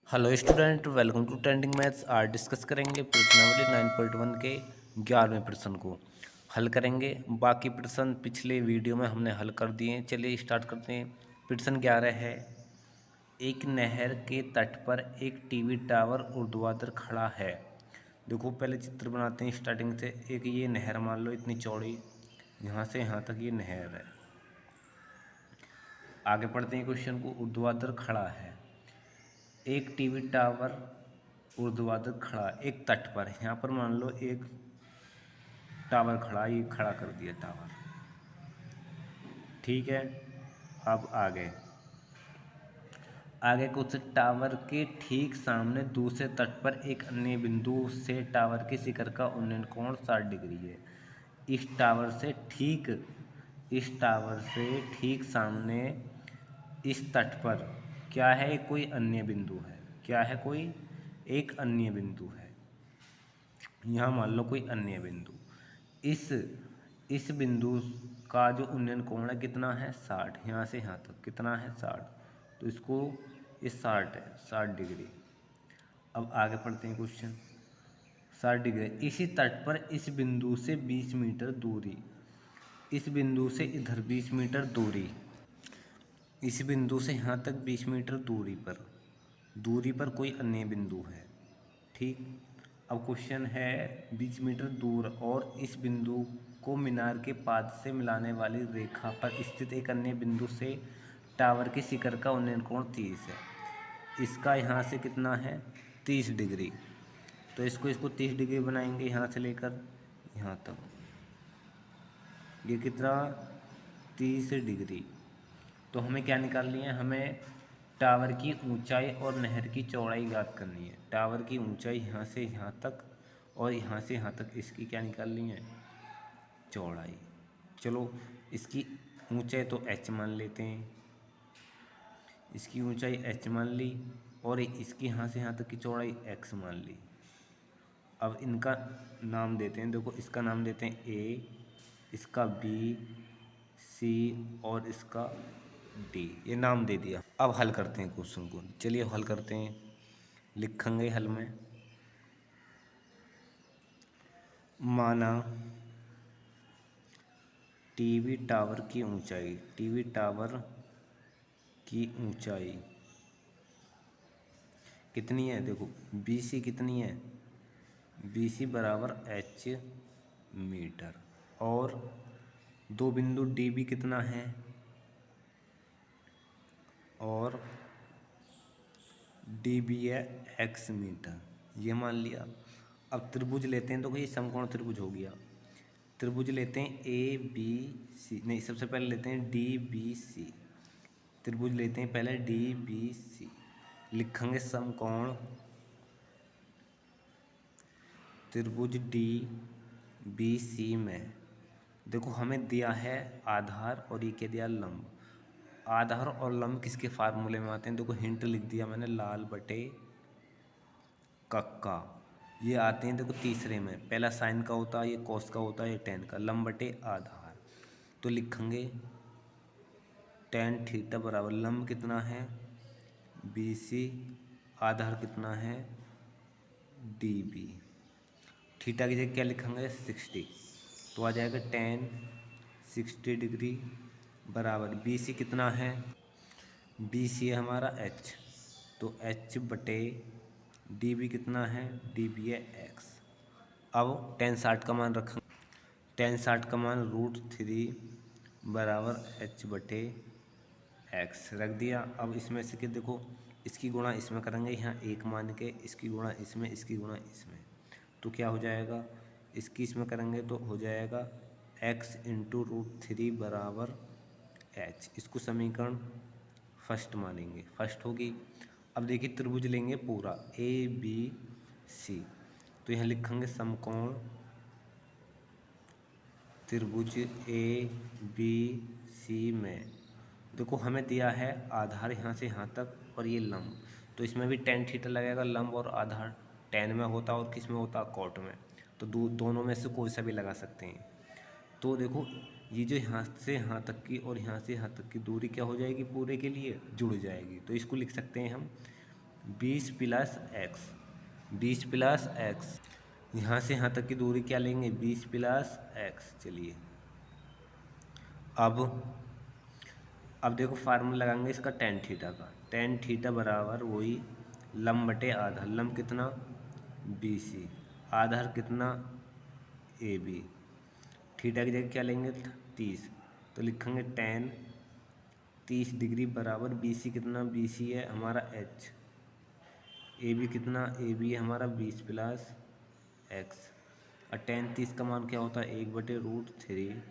Hello student, welcome to trending maths. आज discuss करेंगे प्रश्नावली 9.1 के 11वें प्रश्न को हल करेंगे। बाकी प्रश्न पिछले वीडियो में हमने हल कर दिए हैं। चलिए स्टार्ट करते हैं। प्रश्न 11 है, एक नहर के तट पर एक टीवी टावर ऊर्ध्वाधर खड़ा है। देखो पहले चित्र बनाते हैं स्टार्टिंग से। एक ये नहर मान लो इतनी चौड़ी, यहाँ से यहाँ तक ये नहर है। आगे पढ़ते हैं क्वेश्चन को। ऊर्ध्वाधर खड़ा है एक टीवी टावर ऊर्ध्वाधर खड़ा एक तट पर। यहाँ पर मान लो एक टावर खड़ा, ये खड़ा कर दिया टावर, ठीक है। अब आगे आगे कुछ टावर के ठीक सामने दूसरे तट पर एक अन्य बिंदु से टावर के शिखर का उन्नयन कोण 60 डिग्री है। इस टावर से ठीक सामने इस तट पर क्या है, कोई अन्य बिंदु है। क्या है, कोई एक अन्य बिंदु है। यहाँ मान लो कोई अन्य बिंदु। इस बिंदु का जो उन्नयन कोण है कितना है, 60। यहाँ से यहाँ तक कितना है, 60। तो इसको ये 60 है, 60 डिग्री। अब आगे पढ़ते हैं क्वेश्चन। 60 डिग्री इसी तट पर इस बिंदु से 20 मीटर दूरी, इस बिंदु से इधर 20 मीटर दूरी, इस बिंदु से यहाँ तक 20 मीटर दूरी पर कोई अन्य बिंदु है, ठीक। अब क्वेश्चन है 20 मीटर दूर और इस बिंदु को मीनार के पाद से मिलाने वाली रेखा पर स्थित एक अन्य बिंदु से टावर के शिखर का उन्नयन कोण 30 है। इसका यहाँ से कितना है, 30 डिग्री। तो इसको 30 डिग्री बनाएंगे यहाँ से लेकर यहाँ तक। ये कितना, 30 डिग्री। तो हमें क्या निकालनी है, हमें टावर की ऊंचाई और नहर की चौड़ाई ज्ञात करनी है। टावर की ऊंचाई यहाँ से यहाँ तक और यहाँ से यहाँ तक, इसकी क्या निकालनी है, चौड़ाई। चलो इसकी ऊंचाई तो h मान लेते हैं, इसकी ऊंचाई h मान ली और इसकी यहाँ से यहाँ तक की चौड़ाई x मान ली। अब इनका नाम देते हैं। देखो इसका नाम देते हैं a, इसका b, c और इसका d। ये नाम दे दिया। अब हल करते हैं क्वेश्चन को। चलिए हल करते हैं। लिखेंगे हल में, माना टीवी टावर की ऊंचाई कितनी है। देखो BC कितनी है, BC बराबर h मीटर। और दो बिंदु DB कितना है, और DB है x मीटर, ये मान लिया। अब त्रिभुज लेते हैं। तो ये समकोण त्रिभुज हो गया। त्रिभुज लेते हैं ABC, नहीं सबसे पहले लेते हैं DBC। त्रिभुज लेते हैं पहले DBC। लिखेंगे समकोण त्रिभुज DBC में। देखो हमें दिया है आधार और ये क्या दिया, लंब। आधार और लंब किसके फार्मूले में आते हैं, देखो हिंट लिख दिया मैंने, लाल बटे कक्का। ये आते हैं देखो तीसरे में, पहला साइन का होता है, ये कॉस का होता है, ये टेन का। लंब बटे आधार, तो लिखेंगे टेन थीटा बराबर लंब कितना है BC, आधार कितना है DB। थीटा की जगह क्या लिखेंगे 60, तो आ जाएगा टेन 60 डिग्री बराबर BC कितना है, BC है हमारा h, तो h बटे DB कितना है, DB है x। अब टेन 60 का मान रखेंगे। टेन 60 का मान √3 बराबर h बटे x रख दिया। अब इसमें से कि देखो इसकी गुणा इसमें करेंगे, यहाँ एक मान के, इसकी गुणा इसमें, इसकी गुणा इसमें, तो क्या हो जाएगा, इसकी इसमें करेंगे तो हो जाएगा x इंटू √3 बराबर h। इसको समीकरण फर्स्ट मानेंगे, फर्स्ट होगी। अब देखिए त्रिभुज लेंगे पूरा ABC, तो यहाँ लिखेंगे समकोण त्रिभुज ABC में। देखो हमें दिया है आधार यहाँ से यहाँ तक और ये लंब, तो इसमें भी टेन थीटा लगेगा। लंब और आधार टेन में होता और किस में होता, कॉट में। तो दोनों में से कोई सा भी लगा सकते हैं। तो देखो ये जो यहाँ से यहाँ तक की और यहाँ से यहाँ तक की दूरी क्या हो जाएगी, पूरे के लिए जुड़ जाएगी। तो इसको लिख सकते हैं हम 20 प्लस एक्स, 20 प्लस एक्स, यहाँ से यहाँ तक की दूरी क्या लेंगे, 20 प्लस एक्स। चलिए अब देखो फार्मूला लगाएंगे इसका टेन थीटा का। टेन थीटा बराबर वही लंब बटे आधार। लंब कितना, BC, आधार कितना, AB। थीटा की जगह क्या लेंगे, 30, तो लिखेंगे टेन 30 डिग्री बराबर BC कितना, BC है हमारा H, AB कितना, AB है हमारा 20 प्लस एक्स। और टेन 30 का मान क्या होता है, 1/√3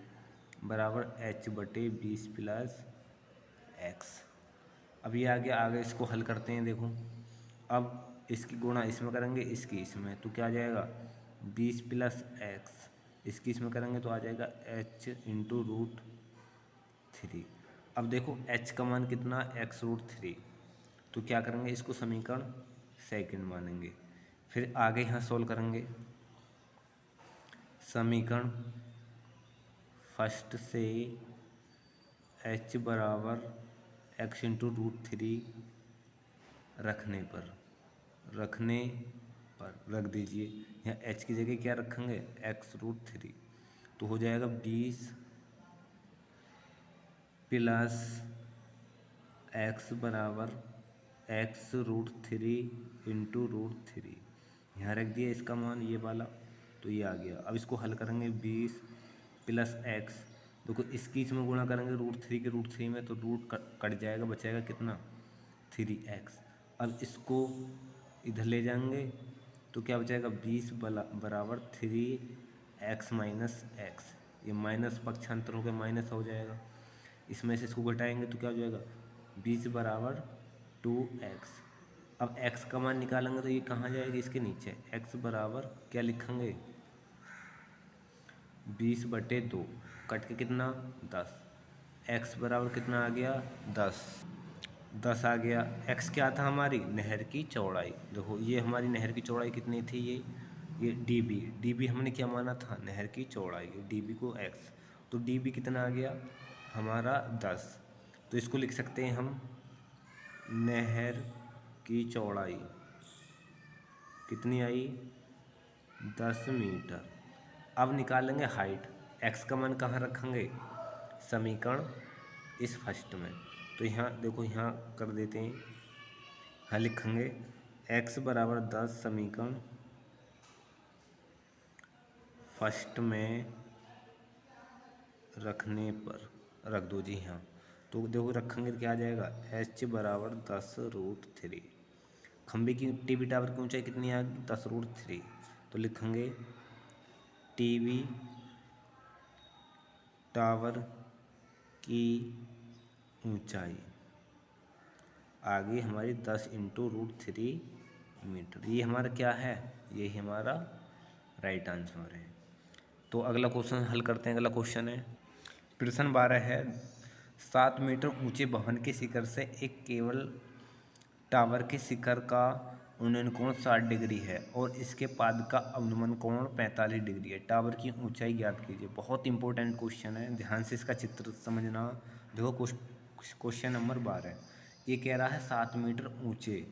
बराबर H बटे 20 प्लस एक्स। अब ये आगे इसको हल करते हैं। देखो अब इसकी गुणा इसमें करेंगे, इसकी इसमें, तो क्या आ जाएगा 20 प्लस एक्स, इसकी इसमें करेंगे तो आ जाएगा H इंटू √3। अब देखो H का मान कितना, x√3, तो क्या करेंगे इसको समीकरण सेकंड मानेंगे। फिर आगे यहाँ सोल्व करेंगे, समीकरण फर्स्ट से H बराबर x इंटू √3 रखने पर रख दीजिए। यहाँ h की जगह क्या रखेंगे, x√3, तो हो जाएगा 20 प्लस x बराबर x√3 इंटू √3। यहाँ रख दिया इसका मान ये वाला, तो ये आ गया। अब इसको हल करेंगे, 20 प्लस x, देखो इसकी इसमें गुणा करेंगे √3 के √3 में, तो रूट कट जाएगा, बचेगा कितना, 3x। अब इसको इधर ले जाएंगे तो क्या बचेगा, 20 बराबर 3x माइनस एक्स। ये माइनस पक्षांतर हो गया, माइनस हो जाएगा। इसमें से इसको घटाएंगे तो क्या हो जाएगा, 20 बराबर 2x। अब x का मान निकालेंगे तो ये कहाँ जाएगी, इसके नीचे। x बराबर क्या लिखेंगे, 20/2, कट के कितना 10। x बराबर कितना आ गया, 10 आ गया। x क्या था, हमारी नहर की चौड़ाई। देखो ये हमारी नहर की चौड़ाई कितनी थी, ये db हमने क्या माना था, नहर की चौड़ाई, db को x, तो db कितना आ गया हमारा 10। तो इसको लिख सकते हैं हम, नहर की चौड़ाई कितनी आई, 10 मीटर। अब निकालेंगे हाइट, x का मान कहाँ रखेंगे, समीकरण इस फर्स्ट में। तो यहाँ देखो, यहाँ कर देते हैं, यहाँ लिखेंगे x बराबर 10 समीकरण फर्स्ट में रखने पर रख दो जी। हाँ तो देखो रखेंगे तो क्या आ जाएगा, h बराबर 10√3। खंभे की टीवी टावर की ऊंचाई कितनी आ गई, 10√3, तो लिखेंगे टीवी टावर की ऊंचाई आ गई हमारी 10 इंटू √3 मीटर। ये हमारा क्या है, ये हमारा राइट आंसर है। तो अगला क्वेश्चन हल करते हैं। अगला क्वेश्चन है, प्रश्न 12 है, 7 मीटर ऊंचे भवन के शिखर से एक केबल टावर के शिखर का उन्नयन कोण 60 डिग्री है और इसके पाद का अवनमन कोण 45 डिग्री है। टावर की ऊंचाई ज्ञात कीजिए। बहुत इंपॉर्टेंट क्वेश्चन है, ध्यान से इसका चित्र समझना। देखो क्वेश्चन नंबर 12 ये कह रहा है 7 मीटर ऊंचे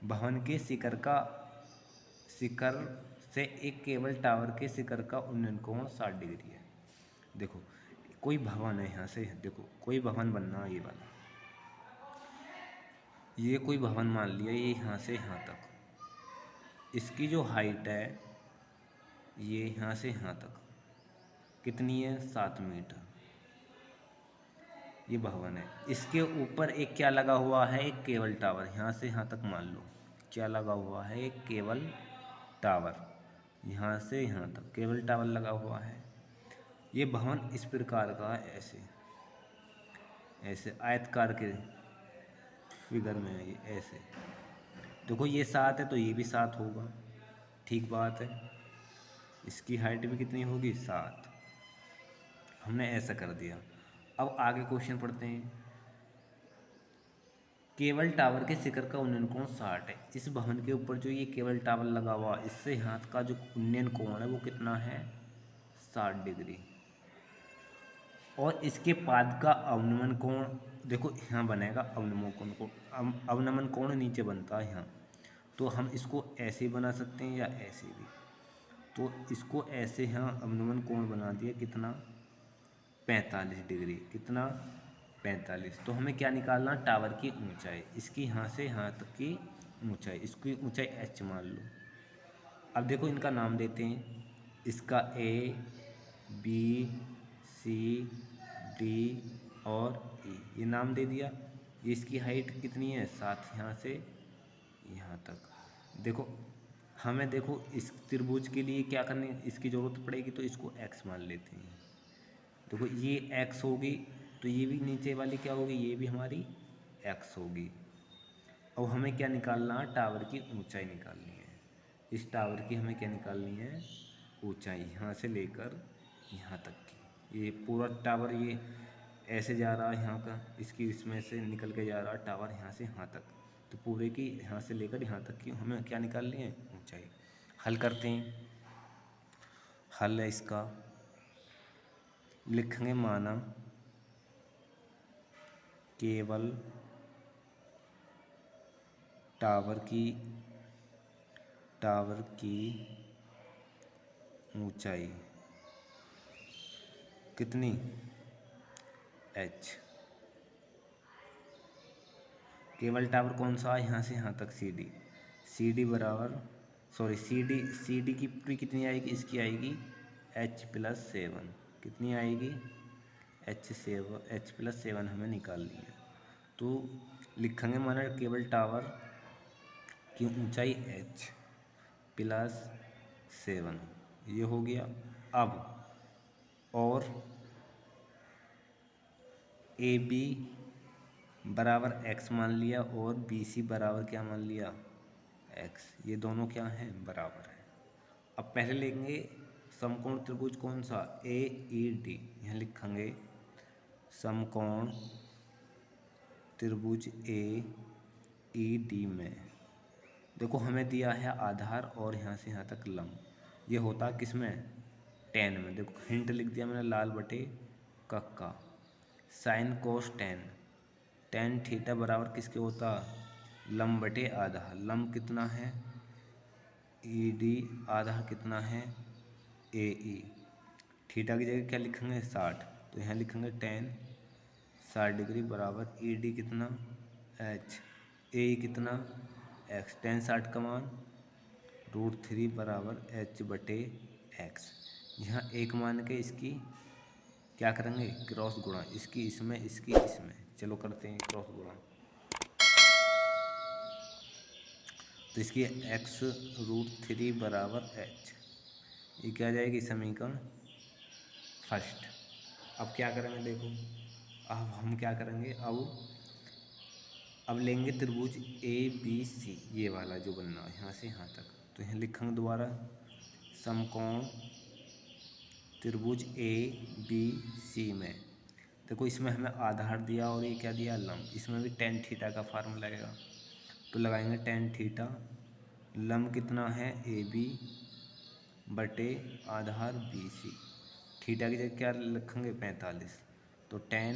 भवन के शिखर से एक केबल टावर के शिखर का उन्नयन कोण 60 डिग्री है। देखो कोई भवन है, यहाँ से देखो कोई भवन बनना, ये वाला, ये कोई भवन मान लिया, ये यहाँ से यहाँ तक, इसकी जो हाइट है ये यहाँ से यहाँ तक कितनी है, 7 मीटर, ये भवन है। इसके ऊपर एक क्या लगा हुआ है, एक केबल टावर, यहाँ से यहाँ तक मान लो क्या लगा हुआ है, एक केबल टावर, यहाँ से यहाँ तक केबल टावर लगा हुआ है। ये भवन इस प्रकार का है, ऐसे ऐसे आयतकार के फिगर में है, ये ऐसे। देखो ये 7 है तो ये भी 7 होगा, ठीक बात है। इसकी हाइट भी कितनी होगी, 7। हमने ऐसा कर दिया। अब आगे क्वेश्चन पढ़ते हैं। केबल टावर के शिखर का उन्नयन कोण 60 है। इस भवन के ऊपर जो ये केबल टावर लगा हुआ, इससे हाथ का जो उन्नयन कोण है वो कितना है, 60 डिग्री। और इसके पाद का अवनमन कोण, देखो यहाँ बनेगा अवनमन कोण, नीचे बनता है यहाँ, तो हम इसको ऐसे बना सकते हैं या ऐसे भी। तो इसको ऐसे यहाँ अवनमन कोण बना दिया कितना, 45 डिग्री। कितना, 45। तो हमें क्या निकालना, टावर की ऊंचाई, इसकी यहाँ से यहाँ तक की ऊंचाई, इसकी ऊंचाई h मान लो। अब देखो इनका नाम देते हैं, इसका A B C D और E, ये नाम दे दिया। ये इसकी हाइट कितनी है, 7, यहाँ से यहाँ तक। देखो हमें, देखो इस त्रिभुज के लिए क्या करने इसकी ज़रूरत पड़ेगी, तो इसको x मान लेते हैं। देखो ये x होगी, तो ये भी नीचे वाली क्या होगी, ये भी हमारी x होगी। अब हमें क्या निकालना, टावर की ऊंचाई निकालनी है। इस टावर की हमें क्या निकालनी है, ऊंचाई, यहाँ से लेकर यहाँ तक की। ये पूरा टावर ये ऐसे जा रहा है यहाँ का, इसकी इसमें से निकल के जा रहा है टावर यहाँ से यहाँ तक। तो पूरे की यहाँ से लेकर यहाँ तक की हमें क्या निकालनी है, ऊंचाई। हल करते हैं। हल है इसका, लिखेंगे माना केवल टावर की ऊंचाई कितनी, h। केवल टावर कौन सा, यहाँ से यहाँ तक सी डी बराबर, सॉरी सी डी की पूरी कितनी आएगी, इसकी आएगी h+7। कितनी आएगी, h+7 हमें निकालनी है। तो लिखेंगे माना केवल टावर की ऊंचाई h+7, ये हो गया। अब और ए बी बराबर x मान लिया और बी सी बराबर क्या मान लिया, x। ये दोनों क्या हैं, बराबर है। अब पहले लेंगे समकोण त्रिभुज कौन सा, ए ई डी। यहाँ लिखेंगे समकोण त्रिभुज ए ई डी में, देखो हमें दिया है आधार और यहाँ से यहाँ तक लंब। ये होता किसमें, tan में। देखो हिंट लिख दिया मैंने, लाल बटे कक्का, साइन कोस tan थीटा बराबर किसके होता, लंब बटे आधार। लंब कितना है, ई डी, आधार कितना है, ए ई। थीटा की जगह क्या लिखेंगे, 60। तो यहाँ लिखेंगे tan 60 डिग्री बराबर ई डी कितना, h, ए ई कितना, x। tan 60 का मान √3 बराबर h बटे x। यहाँ एक मान के इसकी क्या करेंगे, क्रॉस गुणा, इसकी इसमें, इसकी इसमें। चलो करते हैं क्रॉस गुणा। तो इसकी x√3 बराबर h, ये क्या जाएगी, समीकरण फर्स्ट। अब क्या करेंगे, देखो अब हम क्या करेंगे, अब लेंगे त्रिभुज ए बी सी, ये वाला जो बनना है यहाँ से यहाँ तक। तो यहाँ लिखेंगे दोबारा समकोण त्रिभुज ए बी सी में। देखो इसमें हमें आधार दिया और ये क्या दिया, लंब। इसमें भी tan थीटा का फार्मूला लगेगा, तो लगाएंगे tan थीटा। लंब कितना है, ए बी बटे आधार बी सी। थीटा की जगह क्या लिखेंगे, 45। तो tan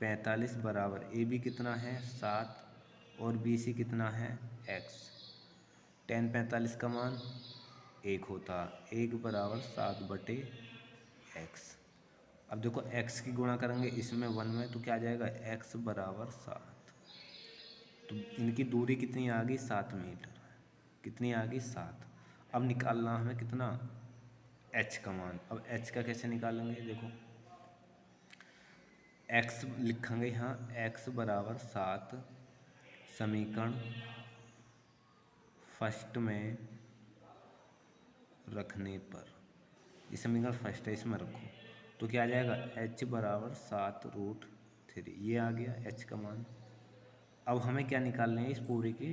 45 बराबर ए बी कितना है, 7 और बी सी कितना है, x। tan 45 का मान 1 होता, 1 बराबर 7 बटे x। अब देखो x की गुणा करेंगे इसमें 1 में, तो क्या आ जाएगा, x बराबर 7। तो इनकी दूरी कितनी आ गई, 7 मीटर। कितनी आ गई, 7। अब निकालना हमें कितना, h का मान। अब h का कैसे निकालेंगे, देखो x लिखेंगे यहाँ, x बराबर 7 समीकरण फर्स्ट में रखने पर, ये समीकरण फर्स्ट है, इसमें रखो तो क्या आ जाएगा, h बराबर 7√3, ये आ गया h का मान। अब हमें क्या निकालनी है, इस पूरे की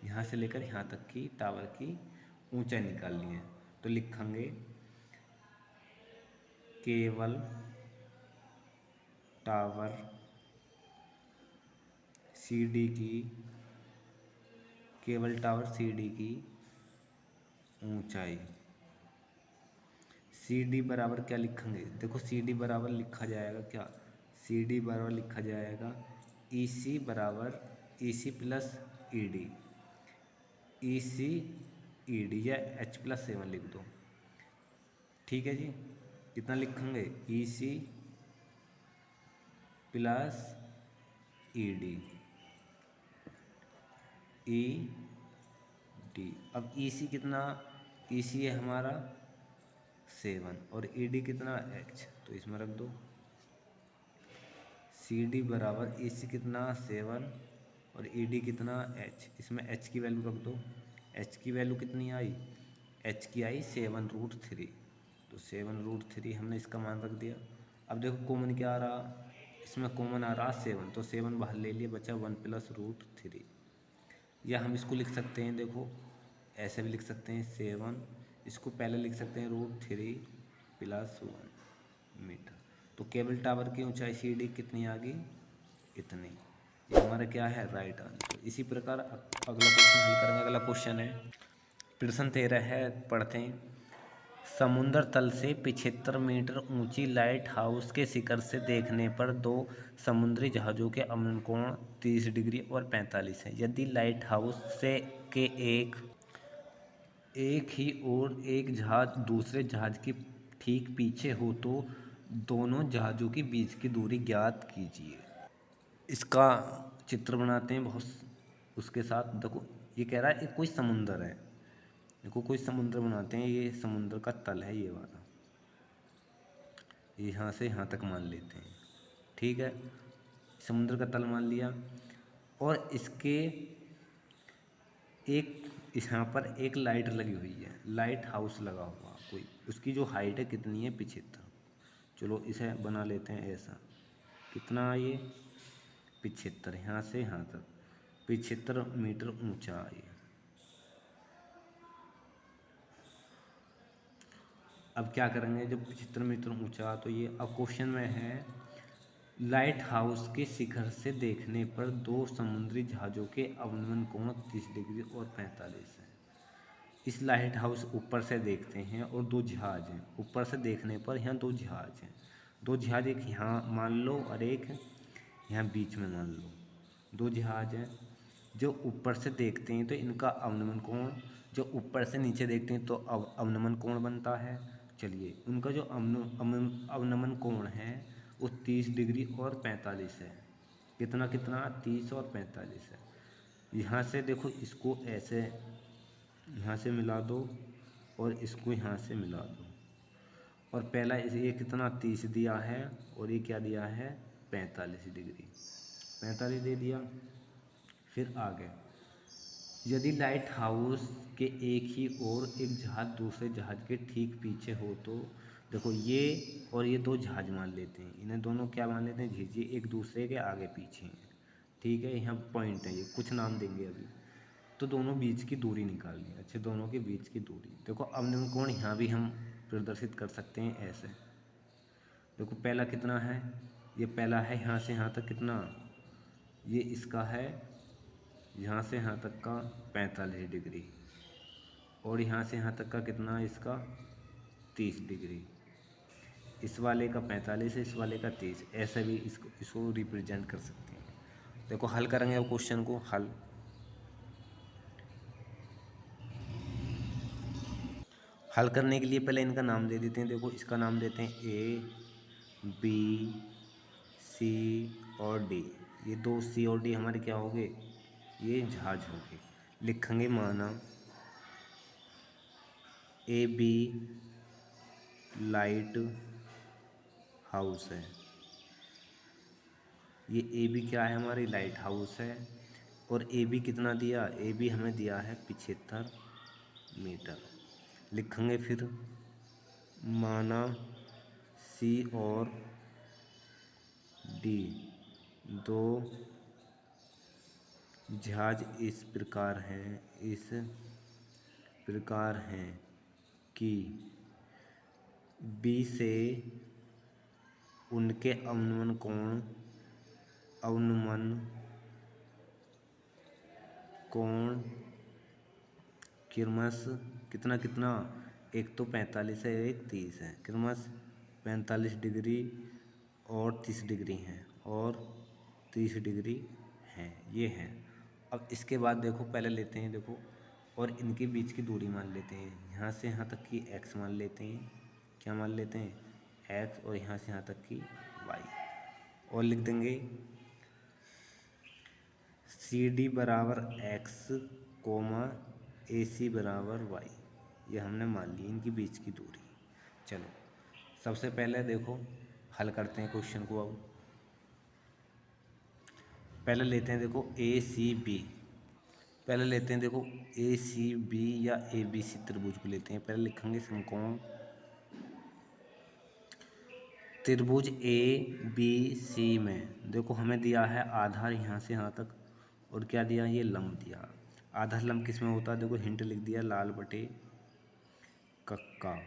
यहाँ से लेकर यहाँ तक की टावर की ऊंचाई निकालनी है। तो लिखेंगे केवल टावर सी डी की ऊंचाई, सी डी बराबर क्या लिखेंगे, देखो सी डी बराबर लिखा जाएगा क्या, सी डी बराबर लिखा जाएगा ई सी बराबर ई C plus E D. EC/ED या H+7 लिख दो। ठीक है जी, कितना लिखेंगे EC+ED ED। अब EC कितना, EC है हमारा 7 और ED कितना H, तो इसमें रख दो CD बराबर EC कितना 7 और ED कितना H, इसमें H की वैल्यू रख दो। H की वैल्यू कितनी आई, H की आई 7√3, तो 7√3 हमने इसका मान रख दिया। अब देखो कॉमन क्या आ रहा, इसमें कॉमन आ रहा 7, तो 7 बाहर ले लिए, बचा 1+√3। या हम इसको लिख सकते हैं, देखो ऐसे भी लिख सकते हैं 7, इसको पहले लिख सकते हैं √3+1 मीटर। तो केबल टावर की ऊंचाई CD कितनी आ गई, इतनी। ये हमारा क्या है, राइट आंसर। इसी प्रकार अगला क्वेश्चन हल करेंगे। अगला क्वेश्चन है प्रश्न 13 है, पढ़ते हैं। समुद्र तल से 75 मीटर ऊंची लाइट हाउस के शिखर से देखने पर दो समुद्री जहाज़ों के अवनमन कोण 30 डिग्री और 45 है। यदि लाइट हाउस से के एक ही और एक जहाज दूसरे जहाज के ठीक पीछे हो तो दोनों जहाज़ों के बीच की दूरी ज्ञात कीजिए। इसका चित्र बनाते हैं बहुत, उसके साथ देखो ये कह रहा है कोई समुंदर है, देखो कोई समुद्र बनाते हैं, ये समुद्र का तल है ये वाला, यहाँ से यहाँ तक मान लेते हैं। ठीक है, समुद्र का तल मान लिया और इसके एक यहाँ पर एक लाइट लगी हुई है, लाइट हाउस लगा हुआ कोई, उसकी जो हाइट है कितनी है 75। चलो इसे बना लेते हैं ऐसा, कितना ये 75, यहाँ से यहाँ तक 75 मीटर ऊंचा ये। अब क्या करेंगे, जब 75 मीटर ऊंचा, तो ये अब क्वेश्चन में है लाइट हाउस के शिखर से देखने पर दो समुद्री जहाज़ों के अवनमन कोण 30 डिग्री और 45 है। इस लाइट हाउस ऊपर से देखते हैं और दो जहाज हैं, ऊपर से देखने पर यहाँ दो जहाज हैं, दो जहाज एक यहाँ मान लो और एक यहाँ बीच में मान लो, दो जहाज हैं जो ऊपर से देखते हैं तो इनका अवनमन कोण, जो ऊपर से नीचे देखते हैं तो अवनमन कोण बनता है। चलिए उनका जो अवनमन कोण है वो 30 डिग्री और 45 है। कितना कितना 30 और 45 है। यहाँ से देखो इसको ऐसे यहाँ से मिला दो और इसको यहाँ से मिला दो, और पहला ये कितना 30 दिया है और ये क्या दिया है 45 डिग्री, 45 दे दिया। फिर आगे, यदि लाइट हाउस के एक ही और एक जहाज दूसरे जहाज के ठीक पीछे हो तो देखो ये और ये दो जहाज मान लेते हैं, इन्हें दोनों क्या मान लेते हैं, झीझी एक दूसरे के आगे पीछे हैं। ठीक है, यहाँ पॉइंट है, ये कुछ नाम देंगे अभी। तो दोनों बीच की दूरी निकालनी है। अच्छा, दोनों के बीच की दूरी देखो, अवनमन कोण यहाँ भी हम प्रदर्शित कर सकते हैं ऐसे। देखो पहला कितना है, ये पहला है यहाँ से यहाँ तक कितना, ये इसका है यहाँ से यहाँ तक का 45 डिग्री और यहाँ से यहाँ तक का कितना इसका 30 डिग्री, इस वाले का 45 है, इस वाले का 30, ऐसे भी इसको रिप्रेजेंट कर सकते हैं। देखो हल करेंगे अब क्वेश्चन को। हल करने के लिए पहले इनका नाम दे देते हैं। देखो इसका नाम देते हैं A B C और D। ये दो C और D हमारे क्या हो गए, ये जहाज हो गए। लिखेंगे माना AB लाइट हाउस है, ये AB क्या है हमारी लाइट हाउस है, और AB कितना दिया, AB हमें दिया है 75 मीटर। लिखेंगे फिर माना C और D दो जहाज इस प्रकार हैं कि B से उनके अवनमन कोण क्रमश कितना कितना, एक तो 45 है एक 30 है, क्रमश 45 डिग्री और 30 डिग्री हैं और 30 डिग्री हैं, ये हैं। अब इसके बाद देखो पहले लेते हैं, देखो और इनके बीच की दूरी मान लेते हैं। यहाँ से यहाँ तक की x मान लेते हैं। क्या मान लेते हैं? x। और यहाँ से यहाँ तक की y। और लिख देंगे CD बराबर x, AC बराबर y। ये हमने मान ली इनकी बीच की दूरी। चलो सबसे पहले देखो हल करते हैं क्वेश्चन को। अब पहले लेते हैं देखो ACB। पहले लेते हैं देखो ACB या ABC त्रिभुज को लेते हैं। पहले लिखेंगे समकोण त्रिभुज ABC में देखो हमें दिया है आधार यहाँ से यहाँ तक, और क्या दिया? ये लंब दिया। आधार लंब किस में होता है? देखो हिंट लिख दिया लाल बटे कक्का।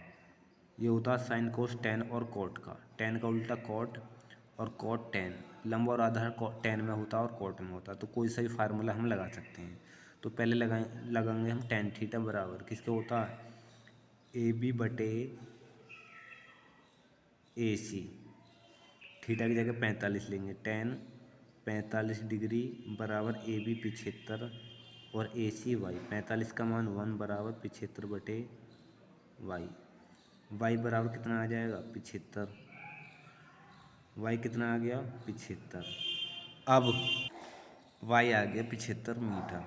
ये होता है साइन कोस टेन और कोट का। टेन का उल्टा कोट और कोट टेन। लंब और आधार टेन में होता है और कोट में होता है, तो कोई सा भी फार्मूला हम लगा सकते हैं। तो पहले लगाएंगे हम टेन थीटा बराबर किसके होता है? AB बटे AC। थीटा की जगह 45 लेंगे। टेन 45 डिग्री बराबर AB 75 और AC y। 45 का मान 1 बराबर 75 बटे y। y बराबर कितना आ जाएगा? 75। y कितना आ गया? 75। अब y आ गया 75 मीटर।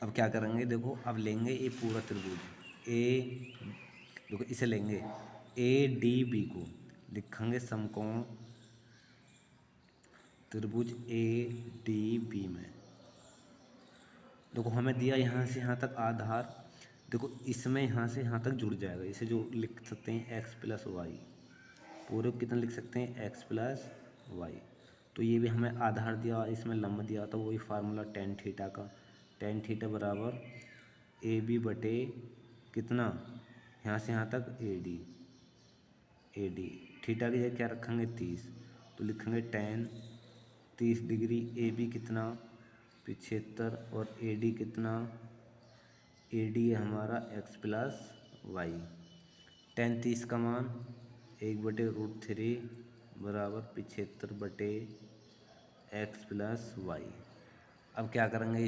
अब क्या करेंगे? देखो अब लेंगे ये पूरा त्रिभुज देखो इसे लेंगे ADB को लिखेंगे समकोण त्रिभुज ADB में। देखो हमें दिया यहाँ से यहाँ तक आधार। देखो इसमें यहाँ से यहाँ तक जुड़ जाएगा। इसे जो लिख सकते हैं x प्लस वाई। पूरे कितना लिख सकते हैं? x plus y. तो ये भी हमें आधार दिया, इसमें लंब दिया, तो वही फार्मूला टेन थीटा का। टेन थीटा बराबर AB बटे कितना? यहाँ से यहाँ तक AD। थीटा की जगह क्या रखेंगे? 30। तो लिखेंगे टेन 30 डिग्री। AB कितना? 75 और AD कितना? AD है हमारा x प्लस वाई। टेन 30 का मान 1/√3 बराबर 75 बटे x प्लस वाई। अब क्या करेंगे?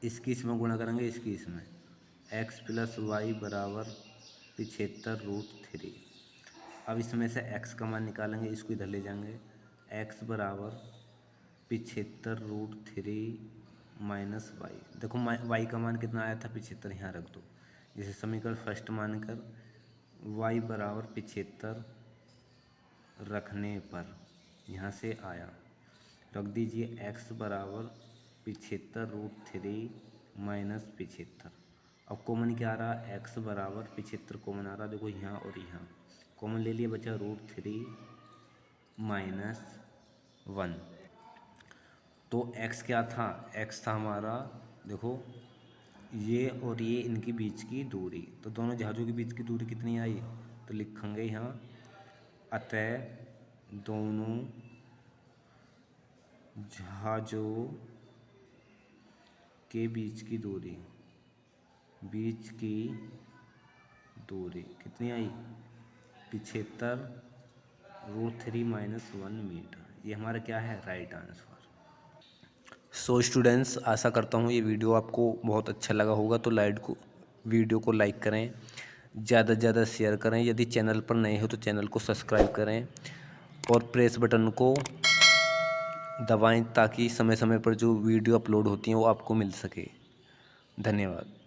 इसकी इसमें गुणा करेंगे, इसकी इसमें x प्लस वाई बराबर 75√3। अब इसमें से x का मान निकालेंगे, इसको इधर ले जाएंगे। x बराबर 75√3 माइनस वाई। देखो y का मान कितना आया था? 75। यहाँ रख दो। जैसे समीकरण फर्स्ट मानकर y बराबर 75 रखने पर यहाँ से आया, रख दीजिए x बराबर 75√3 माइनस 75। अब कॉमन क्या आ रहा है? x बराबर 75 कॉमन आ रहा। देखो यहाँ और यहाँ कॉमन ले लिए, बचा √3 माइनस 1। तो x क्या था? x था हमारा, देखो ये और ये इनके बीच की दूरी। तो दोनों जहाज़ों के बीच की दूरी कितनी आई? तो लिखेंगे यहाँ अतः दोनों जहाज़ों के बीच की दूरी कितनी आई? 75√3 माइनस 1 मीटर। ये हमारा क्या है? Right answer. सो स्टूडेंट्स, आशा करता हूँ ये वीडियो आपको बहुत अच्छा लगा होगा। तो वीडियो को लाइक करें, ज़्यादा से ज़्यादा शेयर करें। यदि चैनल पर नए हो तो चैनल को सब्सक्राइब करें और प्रेस बटन को दबाएं ताकि समय समय पर जो वीडियो अपलोड होती हैं वो आपको मिल सके। धन्यवाद।